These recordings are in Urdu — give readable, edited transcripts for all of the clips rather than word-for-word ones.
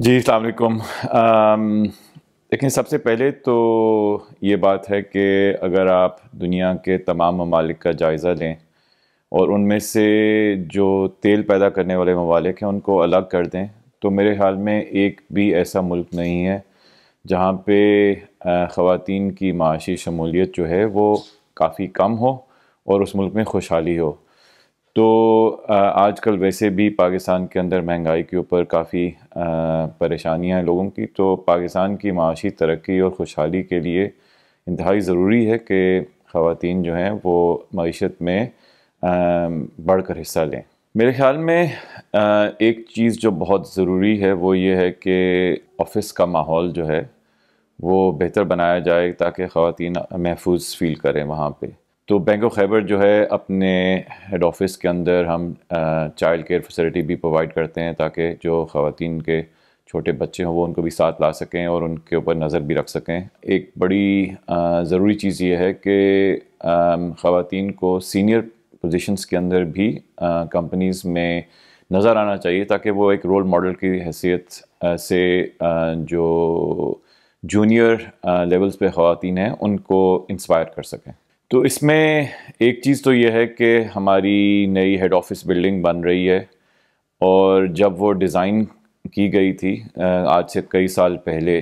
جی السلام علیکم۔ لیکن سب سے پہلے تو یہ بات ہے کہ اگر آپ دنیا کے تمام ممالک کا جائزہ لیں اور ان میں سے جو تیل پیدا کرنے والے ممالک ہیں ان کو الگ کر دیں تو میرے خیال میں ایک بھی ایسا ملک نہیں ہے جہاں پہ خواتین کی معاشی شمولیت جو ہے وہ کافی کم ہو اور اس ملک میں خوشحالی ہو۔ تو آج کل ویسے بھی پاکستان کے اندر مہنگائی کے اوپر کافی پریشانیاں ہیں لوگوں کی، تو پاکستان کی معاشی ترقی اور خوشحالی کے لیے انتہائی ضروری ہے کہ خواتین جو ہیں وہ معیشت میں بڑھ کر حصہ لیں۔ میرے خیال میں ایک چیز جو بہت ضروری ہے وہ یہ ہے کہ آفس کا ماحول جو ہے وہ بہتر بنایا جائے تاکہ خواتین محفوظ فیل کریں وہاں پہ۔ تو بینک آف خیبر جو ہے اپنے ہیڈ آفس کے اندر ہم چائلڈ کیئر فیسلٹی بھی پرووائڈ کرتے ہیں تاکہ جو خواتین کے چھوٹے بچے ہوں وہ ان کو بھی ساتھ لا سکیں اور ان کے اوپر نظر بھی رکھ سکیں۔ ایک بڑی ضروری چیز یہ ہے کہ خواتین کو سینئر پوزیشنز کے اندر بھی کمپنیز میں نظر آنا چاہیے تاکہ وہ ایک رول ماڈل کی حیثیت سے جو جونیئر لیولز پہ خواتین ہیں ان کو انسپائر کر سکیں۔ تو اس میں ایک چیز تو یہ ہے کہ ہماری نئی ہیڈ آفس بلڈنگ بن رہی ہے، اور جب وہ ڈیزائن کی گئی تھی آج سے کئی سال پہلے،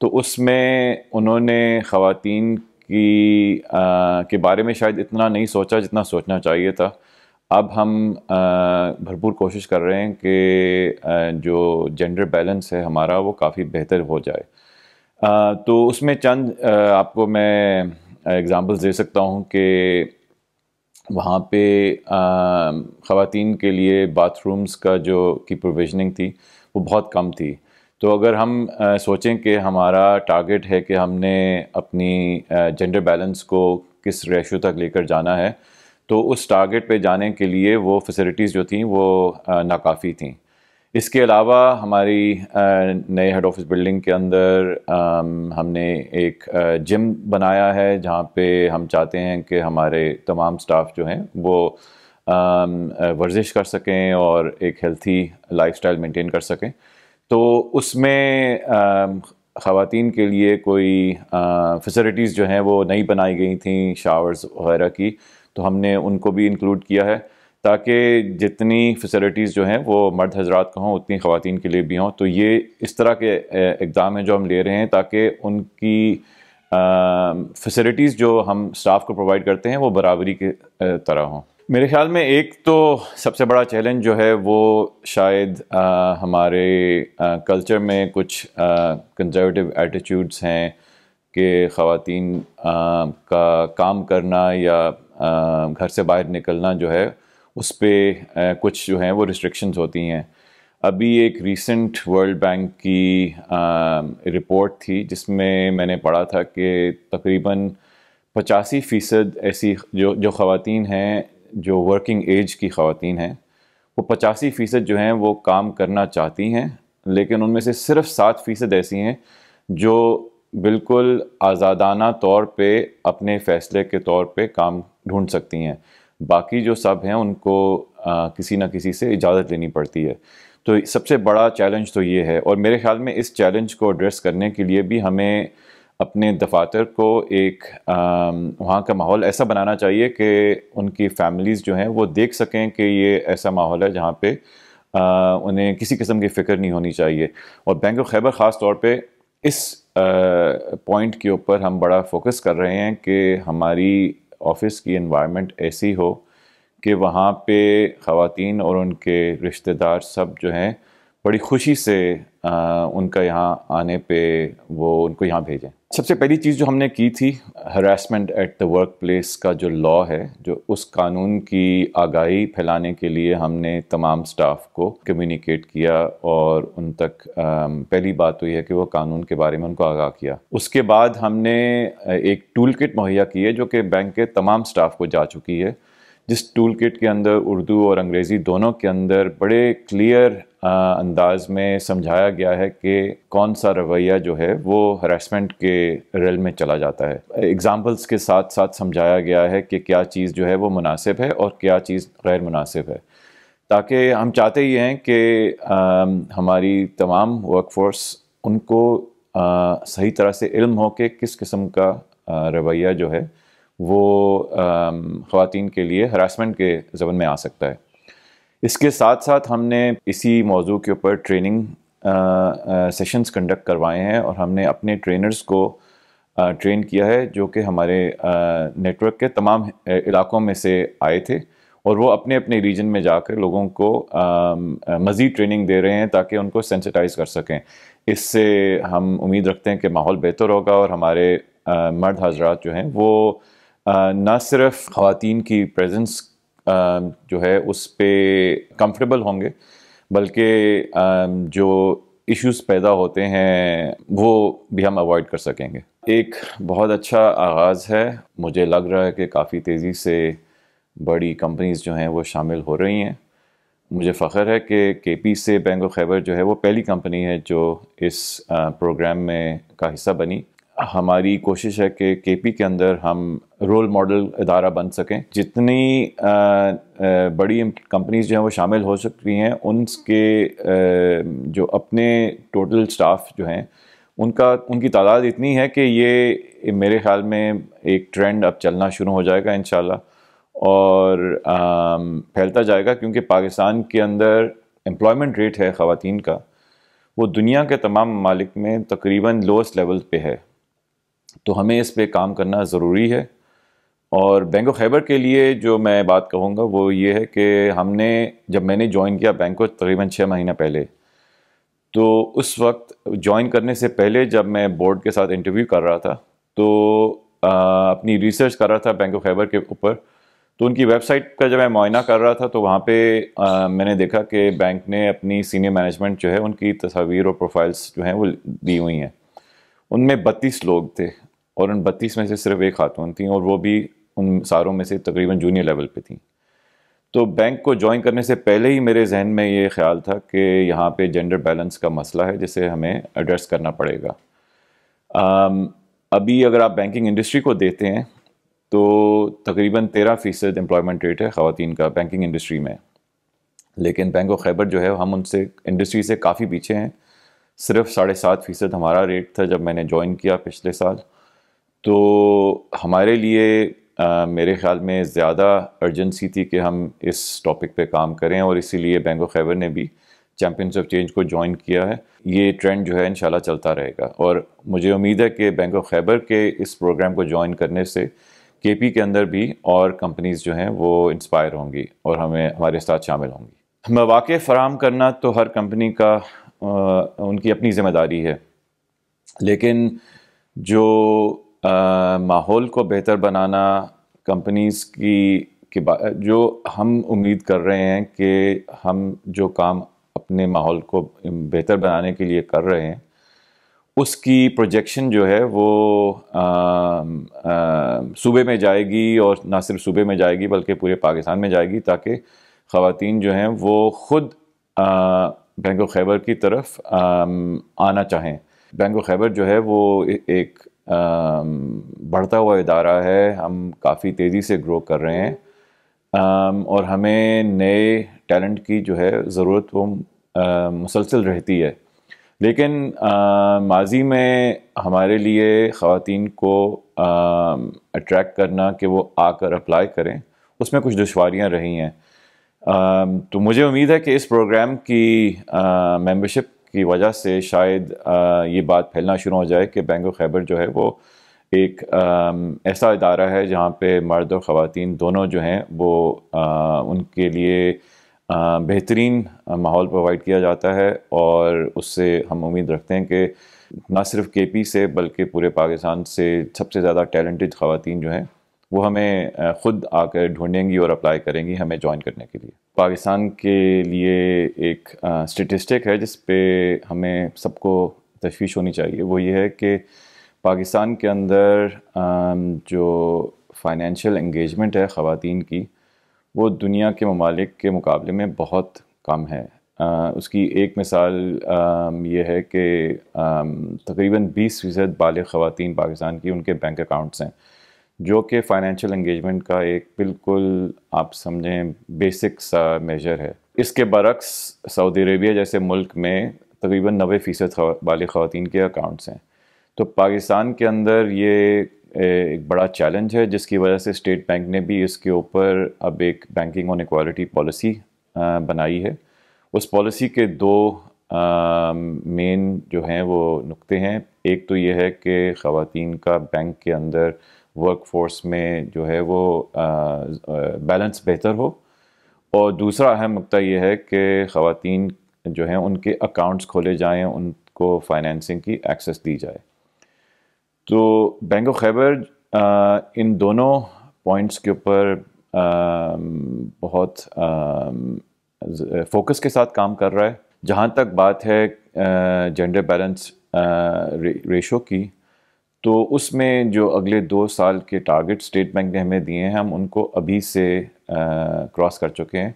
تو اس میں انہوں نے خواتین کے بارے میں شاید اتنا نہیں سوچا جتنا سوچنا چاہیے تھا۔ اب ہم بھرپور کوشش کر رہے ہیں کہ جو جینڈر بیلنس ہے ہمارا وہ کافی بہتر ہو جائے۔ تو اس میں چند آپ کو میں اگزامپلس دے سکتا ہوں کہ وہاں پہ خواتین کے لیے باتھ رومز کی پروویژننگ تھی وہ بہت کم تھی۔ تو اگر ہم سوچیں کہ ہمارا ٹارگٹ ہے کہ ہم نے اپنی جینڈر بیلنس کو کس ریشو تک لے کر جانا ہے، تو اس ٹارگٹ پہ جانے کے لیے وہ فیسلٹیز جو تھیں وہ ناکافی تھیں۔ اس کے علاوہ ہماری نئے ہیڈ آفس بلڈنگ کے اندر ہم نے ایک جم بنایا ہے جہاں پہ ہم چاہتے ہیں کہ ہمارے تمام سٹاف جو ہیں وہ ورزش کر سکیں اور ایک ہیلتھی لائف سٹائل مینٹین کر سکیں۔ تو اس میں خواتین کے لیے کوئی فیسلٹیز جو ہیں وہ نئی بنائی گئی تھیں شاورز وغیرہ کی، تو ہم نے ان کو بھی انکلوڈ کیا ہے تاکہ جتنی فیسلٹیز جو ہیں وہ مرد حضرات کو ہوں اتنی خواتین کے لیے بھی ہوں۔ تو یہ اس طرح کے اقدام ہیں جو ہم لے رہے ہیں تاکہ ان کی فیسلٹیز جو ہم سٹاف کو پرووائڈ کرتے ہیں وہ برابری کی طرح ہوں۔ میرے خیال میں ایک تو سب سے بڑا چیلنج جو ہے وہ شاید ہمارے کلچر میں کچھ کنزرویٹو ایٹیٹیوڈز ہیں کہ خواتین کا کام کرنا یا گھر سے باہر نکلنا جو ہے اس پہ کچھ جو ہیں وہ ریسٹرکشنز ہوتی ہیں۔ ابھی ایک ریسنٹ ورلڈ بینک کی رپورٹ تھی جس میں نے پڑھا تھا کہ تقریباً 85% ایسی جو خواتین ہیں جو ورکنگ ایج کی خواتین ہیں، وہ 85% جو ہیں وہ کام کرنا چاہتی ہیں، لیکن ان میں سے صرف 7% ایسی ہیں جو بالکل آزادانہ طور پہ اپنے فیصلے کے طور پہ کام ڈھونڈ سکتی ہیں۔ باقی جو سب ہیں ان کو کسی نہ کسی سے اجازت لینی پڑتی ہے۔ تو سب سے بڑا چیلنج تو یہ ہے، اور میرے خیال میں اس چیلنج کو ایڈریس کرنے کے لیے بھی ہمیں اپنے دفاتر کو ایک وہاں کا ماحول ایسا بنانا چاہیے کہ ان کی فیملیز جو ہیں وہ دیکھ سکیں کہ یہ ایسا ماحول ہے جہاں پہ انہیں کسی قسم کی فکر نہیں ہونی چاہیے۔ اور بینک آف خیبر خاص طور پہ اس پوائنٹ کے اوپر ہم بڑا فوکس کر رہے ہیں کہ ہماری آفس کی انوائرمنٹ ایسی ہو کہ وہاں پہ خواتین اور ان کے رشتہ دار سب جو ہیں بڑی خوشی سے ان کا یہاں آنے پہ وہ ان کو یہاں بھیجیں۔ سب سے پہلی چیز جو ہم نے کی تھی harassment at the workplace کا جو لاء ہے، جو اس قانون کی آگاہی پھیلانے کے لیے ہم نے تمام سٹاف کو کمیونیکیٹ کیا اور ان تک پہلی بات تو یہ ہے کہ وہ قانون کے بارے میں ان کو آگاہ کیا۔ اس کے بعد ہم نے ایک ٹول کٹ مہیا کی ہے جو کہ بینک کے تمام سٹاف کو جا چکی ہے، جس ٹول کٹ کے اندر اردو اور انگریزی دونوں کے اندر بڑے کلیئر انداز میں سمجھایا گیا ہے کہ کون سا رویہ جو ہے وہ ہراسمنٹ کے ریل میں چلا جاتا ہے۔ ایگزامپلس کے ساتھ ساتھ سمجھایا گیا ہے کہ کیا چیز جو ہے وہ مناسب ہے اور کیا چیز غیر مناسب ہے، تاکہ ہم چاہتے ہی ہیں کہ ہماری تمام ورک فورس ان کو صحیح طرح سے علم ہو کہ کس قسم کا رویہ جو ہے وہ خواتین کے لیے ہراسمنٹ کے ضمن میں آ سکتا ہے۔ اس کے ساتھ ساتھ ہم نے اسی موضوع کے اوپر ٹریننگ سیشنز کنڈکٹ کروائے ہیں، اور ہم نے اپنے ٹرینرز کو ٹرین کیا ہے جو کہ ہمارے نیٹ ورک کے تمام علاقوں میں سے آئے تھے، اور وہ اپنے اپنے ریجن میں جا کر لوگوں کو مزید ٹریننگ دے رہے ہیں تاکہ ان کو سینسٹائز کر سکیں۔ اس سے ہم امید رکھتے ہیں کہ ماحول بہتر ہوگا، اور ہمارے مرد حضرات جو ہیں وہ نہ صرف خواتین کی پریزنس جو ہے اس پہ کمفرٹیبل ہوں گے، بلکہ جو ایشوز پیدا ہوتے ہیں وہ بھی ہم اوائڈ کر سکیں گے۔ ایک بہت اچھا آغاز ہے، مجھے لگ رہا ہے کہ کافی تیزی سے بڑی کمپنیز جو ہیں وہ شامل ہو رہی ہیں۔ مجھے فخر ہے کہ کے پی سے بینک آف خیبر جو ہے وہ پہلی کمپنی ہے جو اس پروگرام میں کا حصہ بنی۔ ہماری کوشش ہے کہ کے پی کے اندر ہم رول ماڈل ادارہ بن سکیں۔ جتنی بڑی کمپنیز جو ہیں وہ شامل ہو سکتی ہیں، ان کے جو اپنے ٹوٹل سٹاف جو ہیں ان کی تعداد اتنی ہے کہ یہ میرے خیال میں ایک ٹرینڈ اب چلنا شروع ہو جائے گا انشاءاللہ، اور پھیلتا جائے گا، کیونکہ پاکستان کے اندر امپلائمنٹ ریٹ ہے خواتین کا، وہ دنیا کے تمام ممالک میں تقریباً لوسٹ لیول پہ ہے۔ تو ہمیں اس پہ کام کرنا ضروری ہے، اور بینک آف خیبر کے لیے جو میں بات کہوں گا وہ یہ ہے کہ جب میں نے جوائن کیا بینک کو تقریباً 6 مہینہ پہلے، تو اس وقت جوائن کرنے سے پہلے جب میں بورڈ کے ساتھ انٹرویو کر رہا تھا تو اپنی ریسرچ کر رہا تھا بینک آف خیبر کے اوپر، تو ان کی ویب سائٹ کا جب میں معائنہ کر رہا تھا تو وہاں پہ میں نے دیکھا کہ بینک نے اپنی سینئر مینجمنٹ جو ہے ان کی تصاویر اور پروفائلز جو ہیں وہ دی ہوئی ہیں۔ ان میں 32 لوگ تھے، اور ان 32 میں سے صرف ایک خاتون تھیں، اور وہ بھی ان ساروں میں سے تقریباً جونیئر لیول پہ تھیں۔ تو بینک کو جوائن کرنے سے پہلے ہی میرے ذہن میں یہ خیال تھا کہ یہاں پہ جینڈر بیلنس کا مسئلہ ہے جسے ہمیں ایڈریس کرنا پڑے گا۔ ابھی اگر آپ بینکنگ انڈسٹری کو دیکھتے ہیں تو تقریباً 13% امپلائمنٹ ریٹ ہے خواتین کا بینکنگ انڈسٹری میں، لیکن بینک آف خیبر جو ہے ہم ان سے انڈسٹری سے کافی پیچھے ہیں۔ صرف 7.5% ہمارا ریٹ تھا جب میں نے جوائن کیا پچھلے سال۔ تو ہمارے لیے میرے خیال میں زیادہ ارجنسی تھی کہ ہم اس ٹاپک پہ کام کریں، اور اسی لیے بینک آف خیبر نے بھی چیمپئنز آف چینج کو جوائن کیا ہے۔ یہ ٹرینڈ جو ہے انشاءاللہ چلتا رہے گا، اور مجھے امید ہے کہ بینک آف خیبر کے اس پروگرام کو جوائن کرنے سے کے پی کے اندر بھی اور کمپنیز جو ہیں وہ انسپائر ہوں گی اور ہمارے ساتھ شامل ہوں گی۔ مواقع فراہم کرنا تو ہر کمپنی کا ان کی اپنی ذمہ داری ہے، لیکن جو ماحول کو بہتر بنانا کمپنیز جو ہم امید کر رہے ہیں کہ ہم جو کام اپنے ماحول کو بہتر بنانے کے لیے کر رہے ہیں، اس کی پروجیکشن جو ہے وہ صوبے میں جائے گی، اور نہ صرف صوبے میں جائے گی بلکہ پورے پاکستان میں جائے گی، تاکہ خواتین جو ہیں وہ خود بینک آف خیبر کی طرف آنا چاہیں۔ بینک آف خیبر جو ہے وہ ایک بڑھتا ہوا ادارہ ہے، ہم کافی تیزی سے گرو کر رہے ہیں، اور ہمیں نئے ٹیلنٹ کی جو ہے ضرورت وہ مسلسل رہتی ہے۔ لیکن ماضی میں ہمارے لیے خواتین کو اٹریکٹ کرنا کہ وہ آ کر اپلائی کریں، اس میں کچھ دشواریاں رہی ہیں۔ تو مجھے امید ہے کہ اس پروگرام کی ممبرشپ کی وجہ سے شاید یہ بات پھیلنا شروع ہو جائے کہ بینک آف خیبر جو ہے وہ ایک ایسا ادارہ ہے جہاں پہ مرد اور خواتین دونوں جو ہیں وہ ان کے لیے بہترین ماحول پرووائڈ کیا جاتا ہے، اور اس سے ہم امید رکھتے ہیں کہ نہ صرف کے پی سے بلکہ پورے پاکستان سے سب سے زیادہ ٹیلنٹڈ خواتین جو ہیں وہ ہمیں خود آ کر ڈھونڈیں گی اور اپلائی کریں گی ہمیں جوائن کرنے کے لیے۔ پاکستان کے لیے ایک اسٹیٹسٹک ہے جس پہ ہمیں سب کو تشویش ہونی چاہیے، وہ یہ ہے کہ پاکستان کے اندر جو فائنینشیل انگیجمنٹ ہے خواتین کی، وہ دنیا کے ممالک کے مقابلے میں بہت کم ہے۔ اس کی ایک مثال یہ ہے کہ تقریباً 20% بالغ خواتین پاکستان کی ان کے بینک اکاؤنٹس ہیں، جو کہ فائنینشیل انگیجمنٹ کا ایک بالکل آپ سمجھیں بیسک سا میجر ہے۔ اس کے برعکس سعودی عربیہ جیسے ملک میں تقریباً 90% بالغ خواتین کے اکاؤنٹس ہیں. تو پاکستان کے اندر یہ ایک بڑا چیلنج ہے، جس کی وجہ سے اسٹیٹ بینک نے بھی اس کے اوپر اب ایک بینکنگ آن ایکوالٹی پالیسی بنائی ہے. اس پالیسی کے دو مین جو ہیں وہ نقطے ہیں. ایک تو یہ ہے کہ خواتین کا بینک کے اندر ورک فورس میں جو ہے وہ بیلنس بہتر ہو، اور دوسرا اہم نقطہ یہ ہے کہ خواتین جو ہیں ان کے اکاؤنٹس کھولے جائیں، ان کو فائنینسنگ کی ایکسیس دی جائے. تو بینک آف خیبر ان دونوں پوائنٹس کے اوپر بہت فوکس کے ساتھ کام کر رہا ہے. جہاں تک بات ہے جینڈر بیلنس ریشو کی، تو اس میں جو اگلے 2 سال کے ٹارگٹ اسٹیٹ بینک نے ہمیں دیے ہیں، ہم ان کو ابھی سے کراس کر چکے ہیں.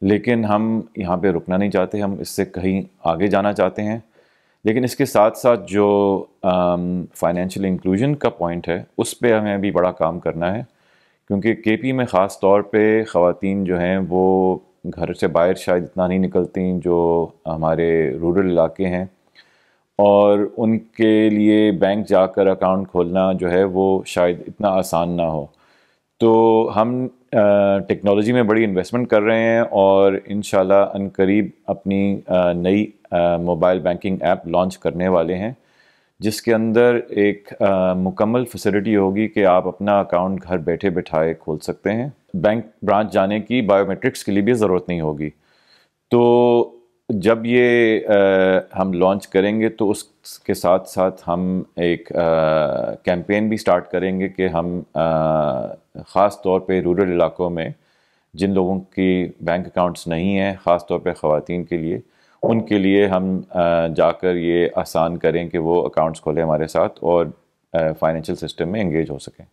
لیکن ہم یہاں پہ رکنا نہیں چاہتے، ہم اس سے کہیں آگے جانا چاہتے ہیں. لیکن اس کے ساتھ ساتھ جو فائنینشیل انکلوژن کا پوائنٹ ہے، اس پہ ہمیں ابھی بڑا کام کرنا ہے، کیونکہ کے پی میں خاص طور پہ خواتین جو ہیں وہ گھر سے باہر شاید اتنا نہیں نکلتی جو ہمارے رورل علاقے ہیں، اور ان کے لیے بینک جا کر اکاؤنٹ کھولنا جو ہے وہ شاید اتنا آسان نہ ہو. تو ہم ٹیکنالوجی میں بڑی انویسٹمنٹ کر رہے ہیں، اور انشاءاللہ عنقریب اپنی نئی موبائل بینکنگ ایپ لانچ کرنے والے ہیں، جس کے اندر ایک مکمل فیسلٹی ہوگی کہ آپ اپنا اکاؤنٹ گھر بیٹھے بٹھائے کھول سکتے ہیں. بینک برانچ جانے کی بائیو میٹرکس کے لیے بھی ضرورت نہیں ہوگی. تو جب یہ ہم لانچ کریں گے تو اس کے ساتھ ساتھ ہم ایک کیمپین بھی سٹارٹ کریں گے کہ ہم خاص طور پہ رورل علاقوں میں جن لوگوں کی بینک اکاؤنٹس نہیں ہیں، خاص طور پہ خواتین کے لیے، ان کے لیے ہم جا کر یہ آسان کریں کہ وہ اکاؤنٹس کھولیں ہمارے ساتھ اور فائنینشیل سسٹم میں انگیج ہو سکیں.